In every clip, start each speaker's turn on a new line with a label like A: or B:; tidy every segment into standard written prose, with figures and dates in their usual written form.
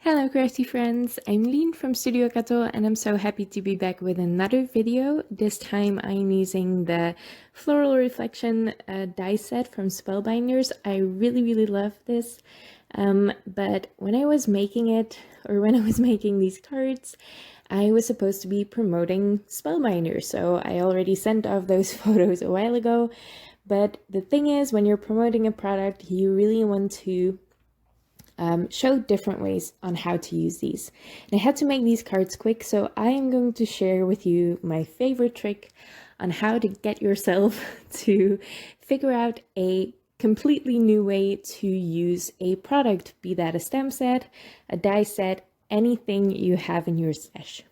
A: Hello crafty friends, I'm Lien from Studio Kato and I'm so happy to be back with another video. This time I'm using the Floral Reflection die set from Spellbinders. I really love this, but when I was making it, or when I was making these cards, I was supposed to be promoting Spellbinders, so I already sent off those photos a while ago. But the thing is, when you're promoting a product, you really want to show different ways on how to use these. And I had to make these cards quick, so I am going to share with you my favorite trick on how to get yourself to figure out a completely new way to use a product, be that a stamp set, a die set, anything you have in your stash.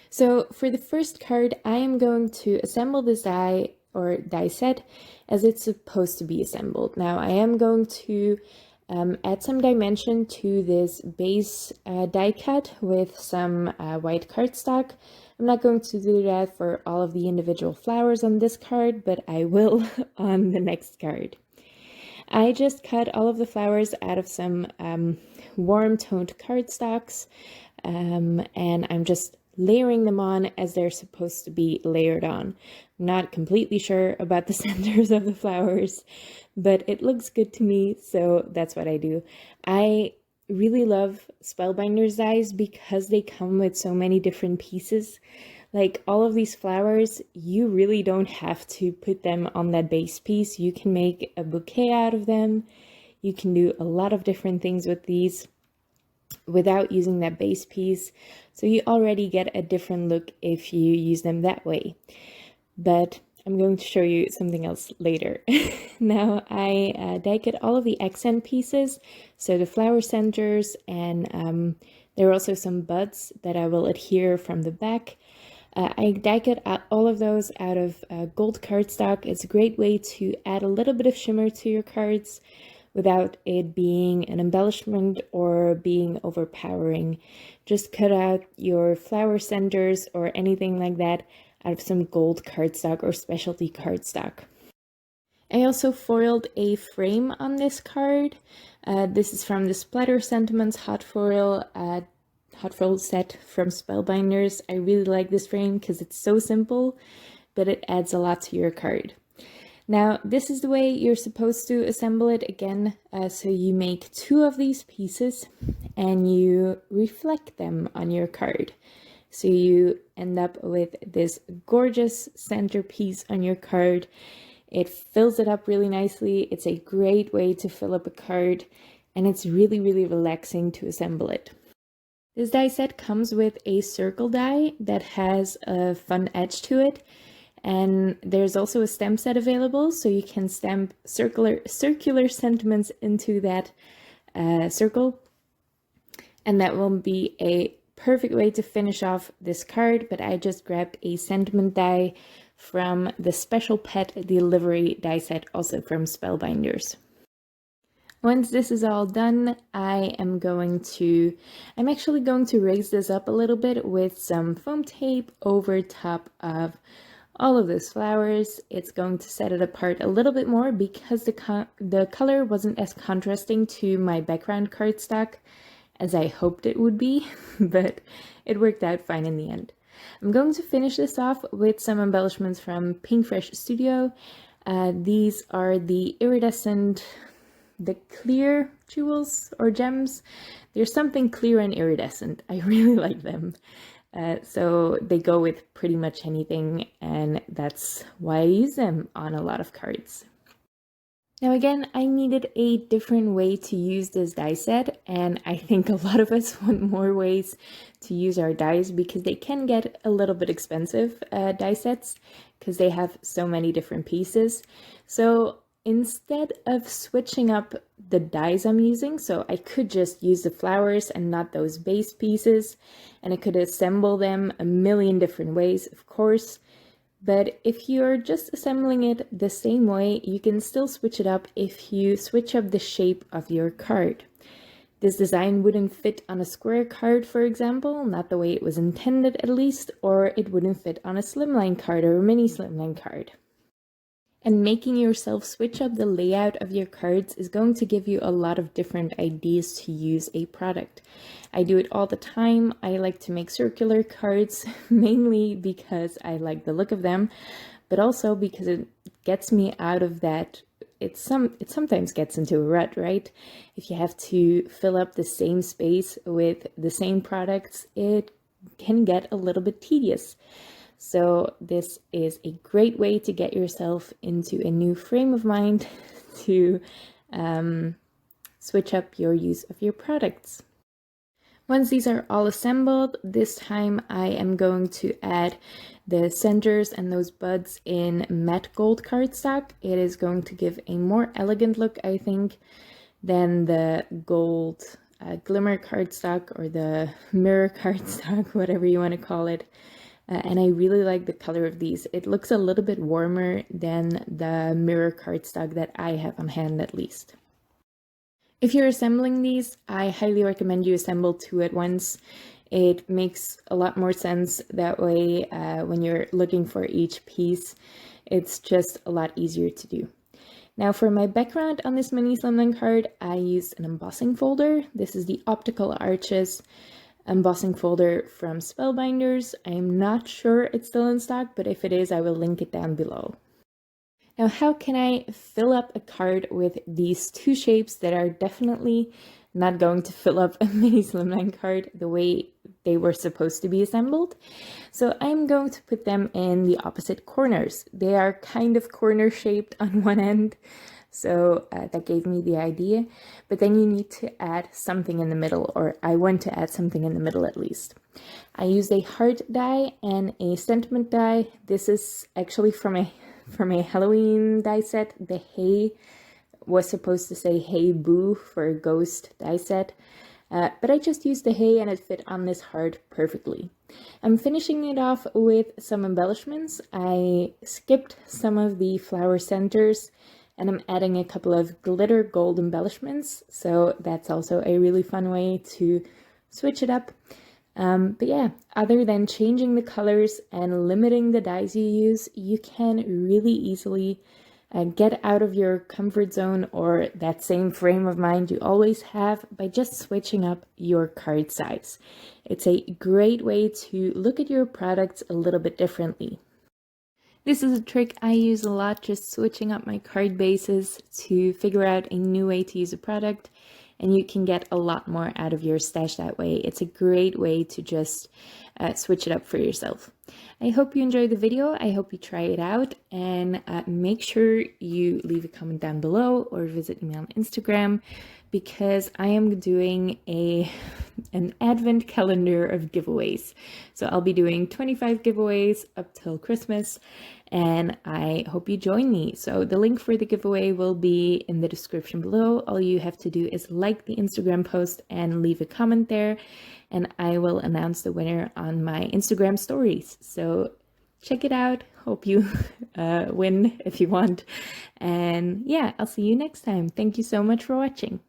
A: So for the first card, I am going to assemble this die or die set as it's supposed to be assembled. Now I am going to add some dimension to this base die cut with some white cardstock. I'm not going to do that for all of the individual flowers on this card, but I will on the next card. I just cut all of the flowers out of some warm toned cardstocks, and I'm just layering them on as they're supposed to be layered on. I'm not completely sure about the centers of the flowers, but it looks good to me, so that's what I do. I really love Spellbinders dies because they come with so many different pieces. Like all of these flowers, you really don't have to put them on that base piece. You can make a bouquet out of them. You can do a lot of different things with these without using that base piece, so you already get a different look if you use them that way. But I'm going to show you something else later. Now I die cut all of the accent pieces, so the flower centers, and there are also some buds that I will adhere from the back. I die cut all of those out of gold cardstock. It's a great way to add a little bit of shimmer to your cards without it being an embellishment or being overpowering. Just cut out your flower centers or anything like that out of some gold cardstock or specialty cardstock. I also foiled a frame on this card. This is from the Splatter Sentiments hot foil set from Spellbinders. I really like this frame because it's so simple, but it adds a lot to your card. Now, this is the way you're supposed to assemble it again. So you make two of these pieces and you reflect them on your card. So you end up with this gorgeous centerpiece on your card. It fills it up really nicely. It's a great way to fill up a card, and it's really relaxing to assemble it. This die set comes with a circle die that has a fun edge to it. And there's also a stamp set available, so you can stamp circular sentiments into that circle. And that will be a perfect way to finish off this card, but I just grabbed a sentiment die from the Special Pet Delivery die set, also from Spellbinders. Once this is all done, I'm actually going to raise this up a little bit with some foam tape over top of all of those flowers. It's going to set it apart a little bit more because the color wasn't as contrasting to my background cardstock as I hoped it would be, but it worked out fine in the end. I'm going to finish this off with some embellishments from Pink Fresh Studio. These are the clear jewels or gems. There's something clear and iridescent. I really like them. So they go with pretty much anything, and that's why I use them on a lot of cards. Now again, I needed a different way to use this die set, and I think a lot of us want more ways to use our dies because they can get a little bit expensive, die sets, because they have so many different pieces. So instead of switching up the dies I'm using, so I could just use the flowers and not those base pieces, and I could assemble them a million different ways, of course. But if you're just assembling it the same way, you can still switch it up if you switch up the shape of your card. This design wouldn't fit on a square card, for example, not the way it was intended at least, or it wouldn't fit on a slimline card or a mini slimline card. And making yourself switch up the layout of your cards is going to give you a lot of different ideas to use a product. I do it all the time. I like to make circular cards, mainly because I like the look of them, but also because it gets me out of that. It sometimes gets into a rut, right? If you have to fill up the same space with the same products, it can get a little bit tedious. So this is a great way to get yourself into a new frame of mind to switch up your use of your products. Once these are all assembled, this time I am going to add the centers and those buds in matte gold cardstock. It is going to give a more elegant look, I think, than the gold glimmer cardstock or the mirror cardstock, whatever you want to call it. And I really like the color of these. It looks a little bit warmer than the mirror cardstock that I have on hand, at least. If you're assembling these, I highly recommend you assemble 2 at once. It makes a lot more sense that way when you're looking for each piece. It's just a lot easier to do. Now for my background on this mini slimline card, I used an embossing folder. This is the Optical Arches embossing folder from Spellbinders. I'm not sure it's still in stock, but if it is, I will link it down below. Now, how can I fill up a card with these 2 shapes that are definitely not going to fill up a mini slimline card the way they were supposed to be assembled? So I'm going to put them in the opposite corners. They are kind of corner shaped on one end. So that gave me the idea, but then you need to add something in the middle, or I want to add something in the middle at least. I used a heart die and a sentiment die. This is actually from a Halloween die set. The Hey was supposed to say Hey Boo for a ghost die set, but I just used the Hey and it fit on this heart perfectly. I'm finishing it off with some embellishments. I skipped some of the flower centers, and I'm adding a couple of glitter gold embellishments, so that's also a really fun way to switch it up. But yeah, other than changing the colors and limiting the dyes you use, you can really easily get out of your comfort zone or that same frame of mind you always have by just switching up your card size. It's a great way to look at your products a little bit differently. This is a trick I use a lot, just switching up my card bases to figure out a new way to use a product, and you can get a lot more out of your stash that way. It's a great way to just switch it up for yourself. I hope you enjoyed the video. I hope you try it out, and make sure you leave a comment down below or visit me on Instagram, because I am doing an advent calendar of giveaways. So I'll be doing 25 giveaways up till Christmas, and I hope you join me. So the link for the giveaway will be in the description below. All you have to do is like the Instagram post and leave a comment there, and I will announce the winner on my Instagram stories. So check it out. Hope you win if you want. And yeah, I'll see you next time. Thank you so much for watching.